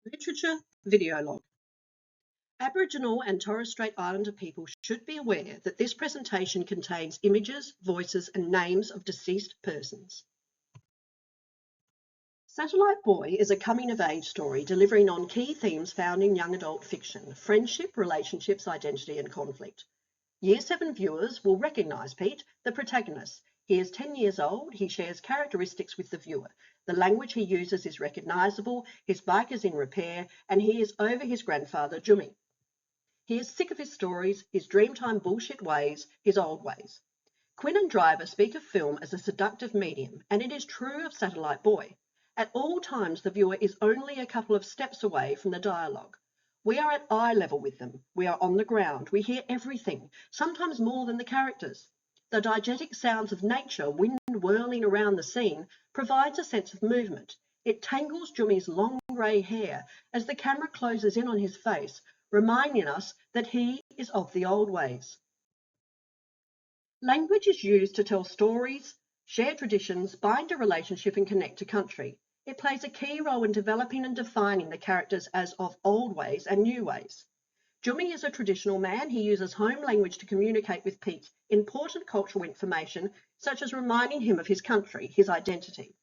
Literature video log. Aboriginal and Torres Strait Islander people should be aware that this presentation contains images, voices and names of deceased persons. Satellite Boy is a coming-of-age story delivering on key themes found in young adult fiction: friendship, relationships, identity and conflict. Year 7 viewers will recognise Pete, the protagonist. He is 10 years old, he shares characteristics with the viewer. The language he uses is recognisable, his bike is in repair, and he is over his grandfather, Jimmy. He is sick of his stories, his Dreamtime bullshit ways, his old ways. Quinn and Driver speak of film as a seductive medium, and it is true of Satellite Boy. At all times, the viewer is only a couple of steps away from the dialogue. We are at eye level with them. We are on the ground. We hear everything, sometimes more than the characters. The diegetic sounds of nature, wind whirling around the scene, provides a sense of movement. It tangles Jimmy's long grey hair as the camera closes in on his face, reminding us that he is of the old ways. Language is used to tell stories, share traditions, bind a relationship and connect a country. It plays a key role in developing and defining the characters as of old ways and new ways. Jimmy is a traditional man. He uses home language to communicate with Pete important cultural information, such as reminding him of his country, his identity.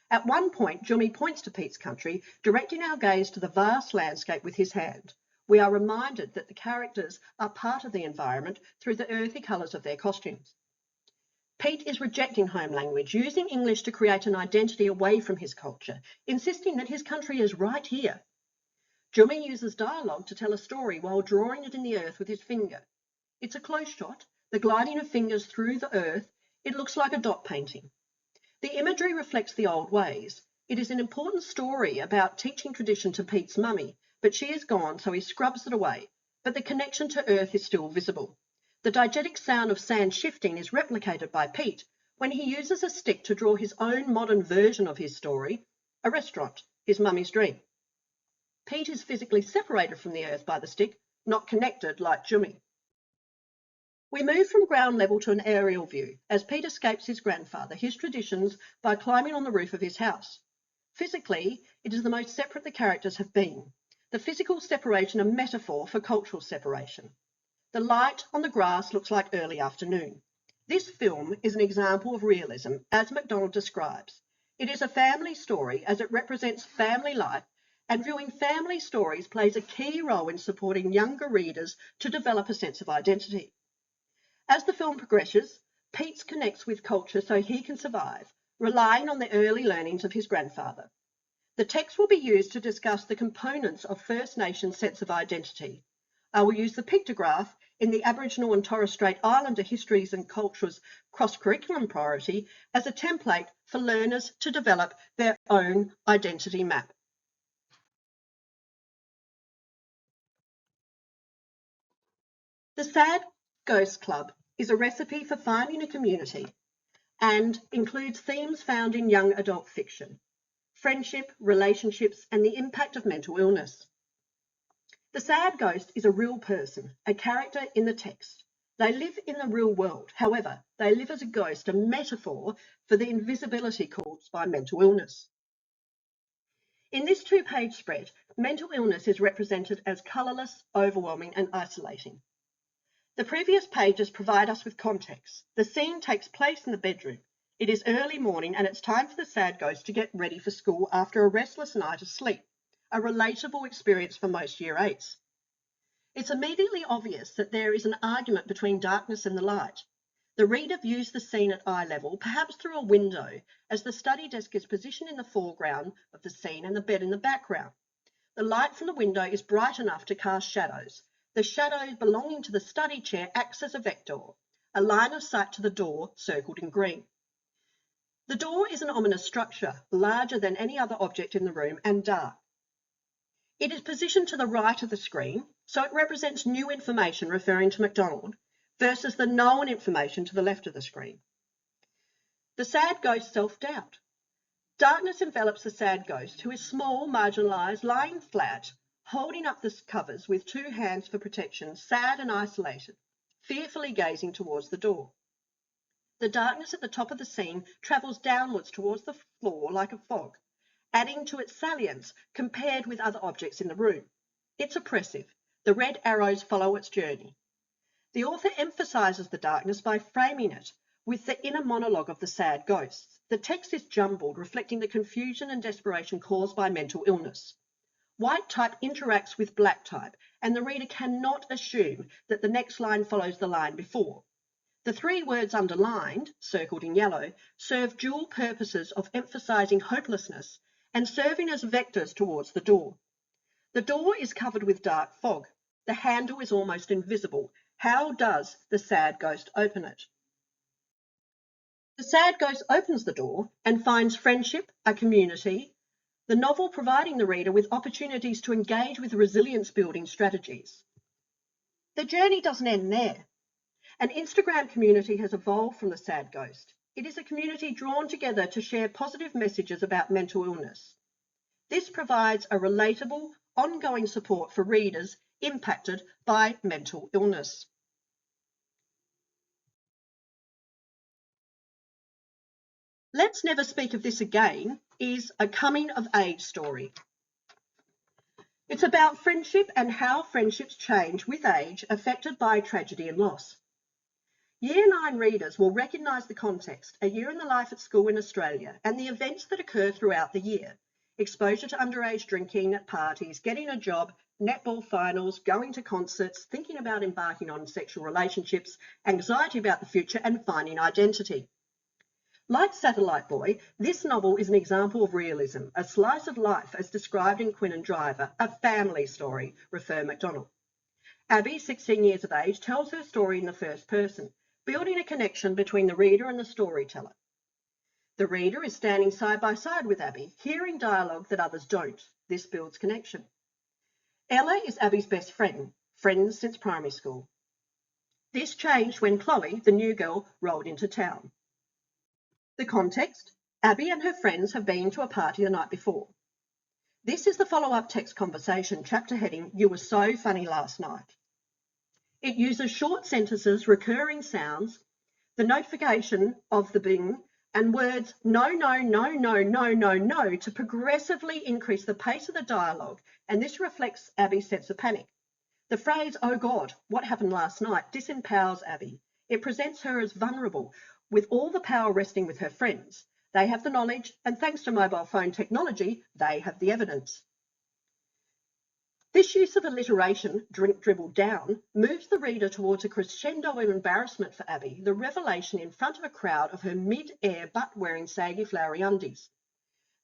At one point, Jimmy points to Pete's country, directing our gaze to the vast landscape with his hand. We are reminded that the characters are part of the environment through the earthy colours of their costumes. Pete is rejecting home language, using English to create an identity away from his culture, insisting that his country is right here. Jimmy uses dialogue to tell a story while drawing it in the earth with his finger. It's a close shot, the gliding of fingers through the earth. It looks like a dot painting. The imagery reflects the old ways. It is an important story about teaching tradition to Pete's mummy, but she is gone, so he scrubs it away. But the connection to earth is still visible. The diegetic sound of sand shifting is replicated by Pete when he uses a stick to draw his own modern version of his story, a restaurant, his mummy's dream. Pete is physically separated from the earth by the stick, not connected like Jimmy. We move from ground level to an aerial view as Pete escapes his grandfather, his traditions, by climbing on the roof of his house. Physically, it is the most separate the characters have been. The physical separation a metaphor for cultural separation. The light on the grass looks like early afternoon. This film is an example of realism, as MacDonald describes. It is a family story as it represents family life, and viewing family stories plays a key role in supporting younger readers to develop a sense of identity. As the film progresses, Pete connects with culture so he can survive, relying on the early learnings of his grandfather. The text will be used to discuss the components of First Nations sense of identity. I will use the pictograph in the Aboriginal and Torres Strait Islander histories and cultures cross-curriculum priority as a template for learners to develop their own identity map. The Sad Ghost Club is a recipe for finding a community and includes themes found in young adult fiction: friendship, relationships, and the impact of mental illness. The sad ghost is a real person, a character in the text. They live in the real world. However, they live as a ghost, a metaphor for the invisibility caused by mental illness. In this 2-page spread, mental illness is represented as colourless, overwhelming, and isolating. The previous pages provide us with context. The scene takes place in the bedroom. It is early morning and it's time for the sad ghost to get ready for school after a restless night of sleep, a relatable experience for most Year 8s. It's immediately obvious that there is an argument between darkness and the light. The reader views the scene at eye level, perhaps through a window, as the study desk is positioned in the foreground of the scene and the bed in the background. The light from the window is bright enough to cast shadows. The shadow belonging to the study chair acts as a vector, a line of sight to the door circled in green. The door is an ominous structure, larger than any other object in the room and dark. It is positioned to the right of the screen, so it represents new information referring to MacDonald versus the known information to the left of the screen. The sad ghost's self-doubt. Darkness envelops the sad ghost, who is small, marginalised, lying flat, holding up the covers with 2 hands for protection, sad and isolated, fearfully gazing towards the door. The darkness at the top of the scene travels downwards towards the floor like a fog. adding to its salience compared with other objects in the room. It's oppressive. The red arrows follow its journey. The author emphasises the darkness by framing it with the inner monologue of the sad ghosts. The text is jumbled, reflecting the confusion and desperation caused by mental illness. White type interacts with black type, and the reader cannot assume that the next line follows the line before. The 3 words underlined, circled in yellow, serve dual purposes of emphasising hopelessness and serving as vectors towards the door. The door is covered with dark fog. The handle is almost invisible. How does the sad ghost open it? The sad ghost opens the door and finds friendship, a community, the novel providing the reader with opportunities to engage with resilience building strategies. The journey doesn't end there. An Instagram community has evolved from the sad ghost. It is a community drawn together to share positive messages about mental illness. This provides a relatable, ongoing support for readers impacted by mental illness. Let's Never Speak of This Again is a coming-of-age story. It's about friendship and how friendships change with age, affected by tragedy and loss. Year 9 readers will recognise the context, a year in the life at school in Australia, and the events that occur throughout the year. Exposure to underage drinking at parties, getting a job, netball finals, going to concerts, thinking about embarking on sexual relationships, anxiety about the future, and finding identity. Like Satellite Boy, this novel is an example of realism, a slice of life as described in Quinn and Driver, a family story, refer MacDonald. Abby, 16 years of age, tells her story in the first person, building a connection between the reader and the storyteller. The reader is standing side by side with Abby, hearing dialogue that others don't. This builds connection. Ella is Abby's best friend, friends since primary school. This changed when Chloe, the new girl, rolled into town. The context: Abby and her friends have been to a party the night before. This is the follow-up text conversation, chapter heading, "You were so funny last night." It uses short sentences, recurring sounds, the notification of the bing, and words no, no, no, no, no, no, no to progressively increase the pace of the dialogue, and this reflects Abby's sense of panic. The phrase, "Oh God, what happened last night?" disempowers Abby. It presents her as vulnerable, with all the power resting with her friends. They have the knowledge, and thanks to mobile phone technology, they have the evidence. This use of alliteration, drink, dribble, down, moves the reader towards a crescendo of embarrassment for Abby, the revelation in front of a crowd of her mid-air butt-wearing saggy flowery undies.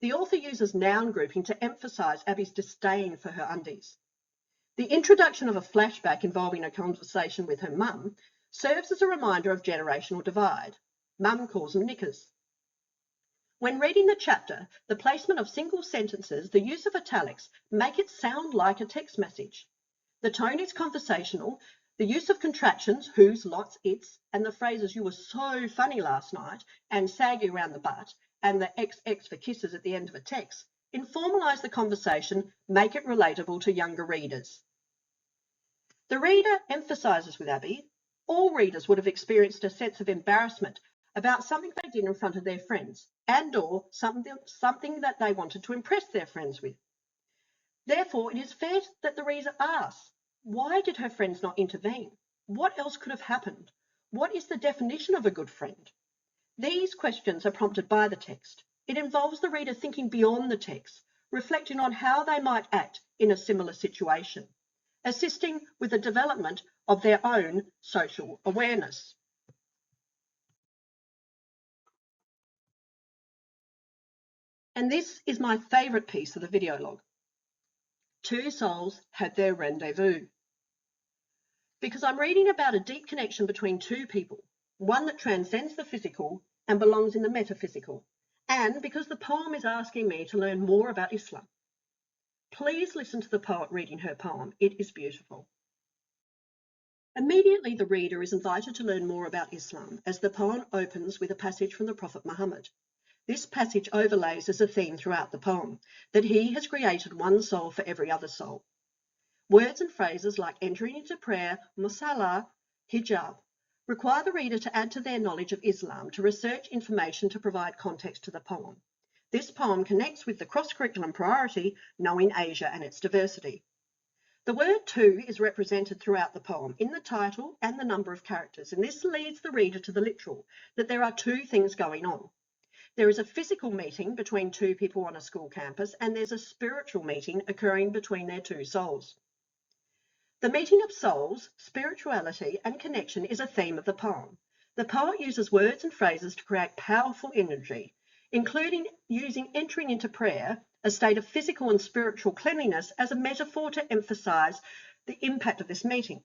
The author uses noun grouping to emphasise Abby's disdain for her undies. The introduction of a flashback involving a conversation with her mum serves as a reminder of generational divide. Mum calls them knickers. When reading the chapter, the placement of single sentences, the use of italics, make it sound like a text message. The tone is conversational. The use of contractions, whose, lots, its, and the phrases "you were so funny last night" and "saggy around the butt" and the XX for kisses at the end of a text informalise the conversation, make it relatable to younger readers. The reader emphasises with Abby, all readers would have experienced a sense of embarrassment about something they did in front of their friends, and or something that they wanted to impress their friends with. Therefore, it is fair that the reader asks, why did her friends not intervene? What else could have happened? What is the definition of a good friend? These questions are prompted by the text. It involves the reader thinking beyond the text, reflecting on how they might act in a similar situation, assisting with the development of their own social awareness. And this is my favourite piece of the video log. Two souls had their rendezvous. Because I'm reading about a deep connection between two people, one that transcends the physical and belongs in the metaphysical, and because the poem is asking me to learn more about Islam. Please listen to the poet reading her poem. It is beautiful. Immediately, the reader is invited to learn more about Islam as the poem opens with a passage from the Prophet Muhammad. This passage overlays as a theme throughout the poem, that he has created one soul for every other soul. Words and phrases like entering into prayer, musalla, hijab, require the reader to add to their knowledge of Islam, to research information to provide context to the poem. This poem connects with the cross-curriculum priority, knowing Asia and its diversity. The word two is represented throughout the poem in the title and the number of characters, and this leads the reader to the literal, that there are two things going on. There is a physical meeting between two people on a school campus, and there's a spiritual meeting occurring between their two souls. The meeting of souls, spirituality, and connection is a theme of the poem. The poet uses words and phrases to create powerful imagery, including using entering into prayer, a state of physical and spiritual cleanliness, as a metaphor to emphasise the impact of this meeting.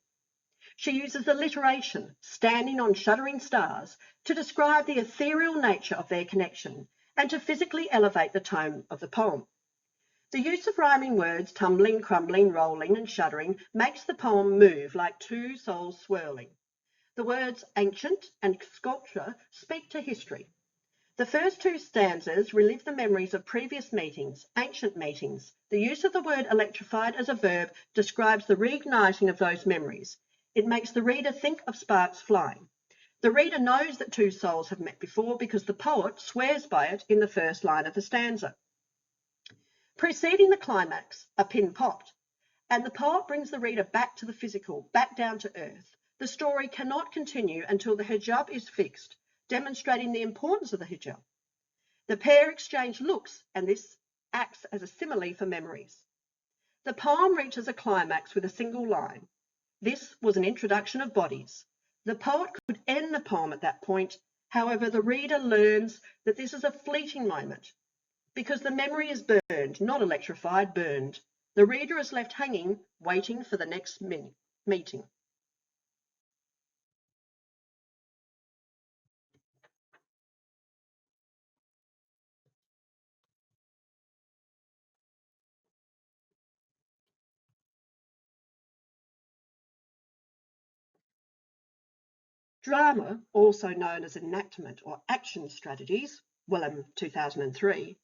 She uses alliteration, standing on shuddering stars, to describe the ethereal nature of their connection and to physically elevate the tone of the poem. The use of rhyming words, tumbling, crumbling, rolling and shuddering, makes the poem move like two souls swirling. The words ancient and sculpture speak to history. The first two stanzas relive the memories of previous meetings, ancient meetings. The use of the word electrified as a verb describes the reigniting of those memories. It makes the reader think of sparks flying. The reader knows that two souls have met before because the poet swears by it in the first line of the stanza. Preceding the climax, a pin popped, and the poet brings the reader back to the physical, back down to earth. The story cannot continue until the hijab is fixed, demonstrating the importance of the hijab. The pair exchange looks, and this acts as a simile for memories. The poem reaches a climax with a single line. This was an introduction of bodies. The poet could end the poem at that point. However, the reader learns that this is a fleeting moment because the memory is burned, not electrified, burned. The reader is left hanging, waiting for the next meeting. Drama, also known as enactment or action strategies, Willem 2003,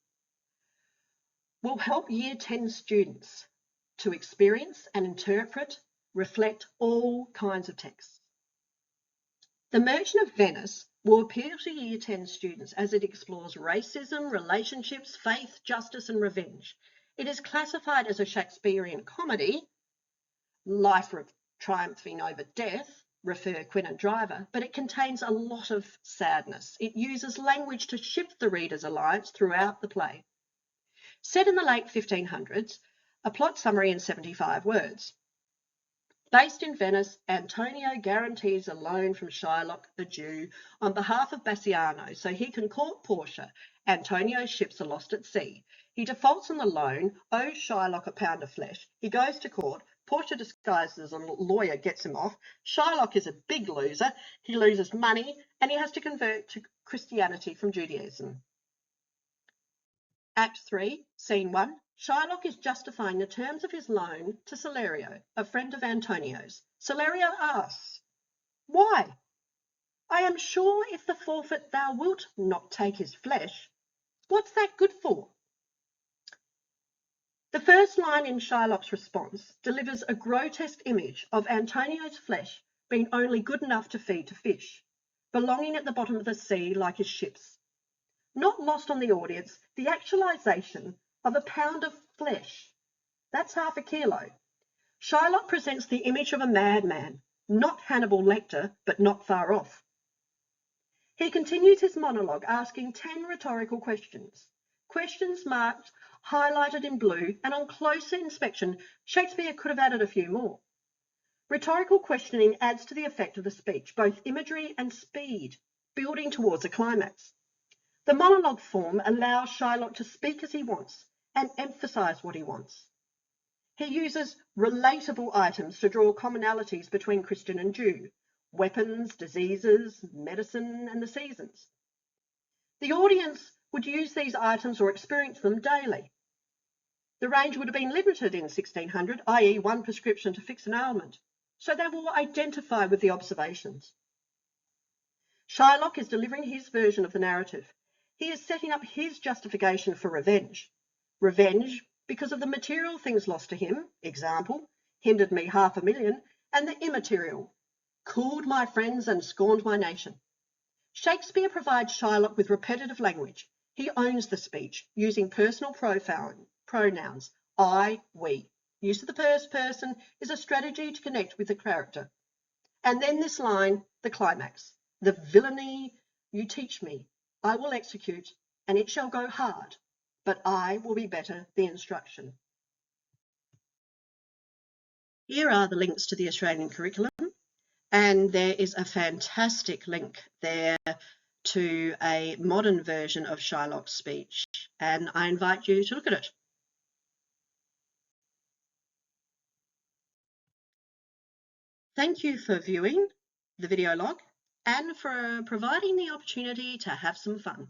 will help Year 10 students to experience and interpret, reflect all kinds of texts. The Merchant of Venice will appeal to Year 10 students as it explores racism, relationships, faith, justice and revenge. It is classified as a Shakespearean comedy, life triumphing over death, refer Quinn and Driver, but it contains a lot of sadness. It uses language to shift the reader's alliance throughout the play. Set in the late 1500s, a plot summary in 75 words. Based in Venice, Antonio guarantees a loan from Shylock, the Jew, on behalf of Bassiano so he can court Portia. Antonio's ships are lost at sea. He defaults on the loan, owes Shylock a pound of flesh. He goes to court. Portia, disguised as a lawyer, gets him off. Shylock is a big loser. He loses money and he has to convert to Christianity from Judaism. Act 3, Scene 1. Shylock is justifying the terms of his loan to Salerio, a friend of Antonio's. Salerio asks, "Why? I am sure if the forfeit thou wilt not take his flesh, what's that good for?" The first line in Shylock's response delivers a grotesque image of Antonio's flesh being only good enough to feed to fish, belonging at the bottom of the sea like his ships. Not lost on the audience, the actualization of a pound of flesh. That's half a kilo. Shylock presents the image of a madman, not Hannibal Lecter, but not far off. He continues his monologue asking 10 rhetorical questions. Questions marked, highlighted in blue, and on closer inspection, Shakespeare could have added a few more. Rhetorical questioning adds to the effect of the speech, both imagery and speed, building towards a climax. The monologue form allows Shylock to speak as he wants and emphasise what he wants. He uses relatable items to draw commonalities between Christian and Jew, weapons, diseases, medicine, and the seasons. The audience would use these items or experience them daily. The range would have been limited in 1600, i.e. one prescription to fix an ailment, so they will identify with the observations. Shylock is delivering his version of the narrative. He is setting up his justification for revenge. Revenge because of the material things lost to him, example, hindered me $500,000, and the immaterial, cooled my friends and scorned my nation. Shakespeare provides Shylock with repetitive language. He owns the speech, using personal pronouns, I, we. Use of the first person is a strategy to connect with the character. And then this line, the climax. The villainy you teach me, I will execute, and it shall go hard, but I will be better the instruction. Here are the links to the Australian curriculum, and there is a fantastic link there to a modern version of Shylock's speech, and I invite you to look at it. Thank you for viewing the video log and for providing the opportunity to have some fun.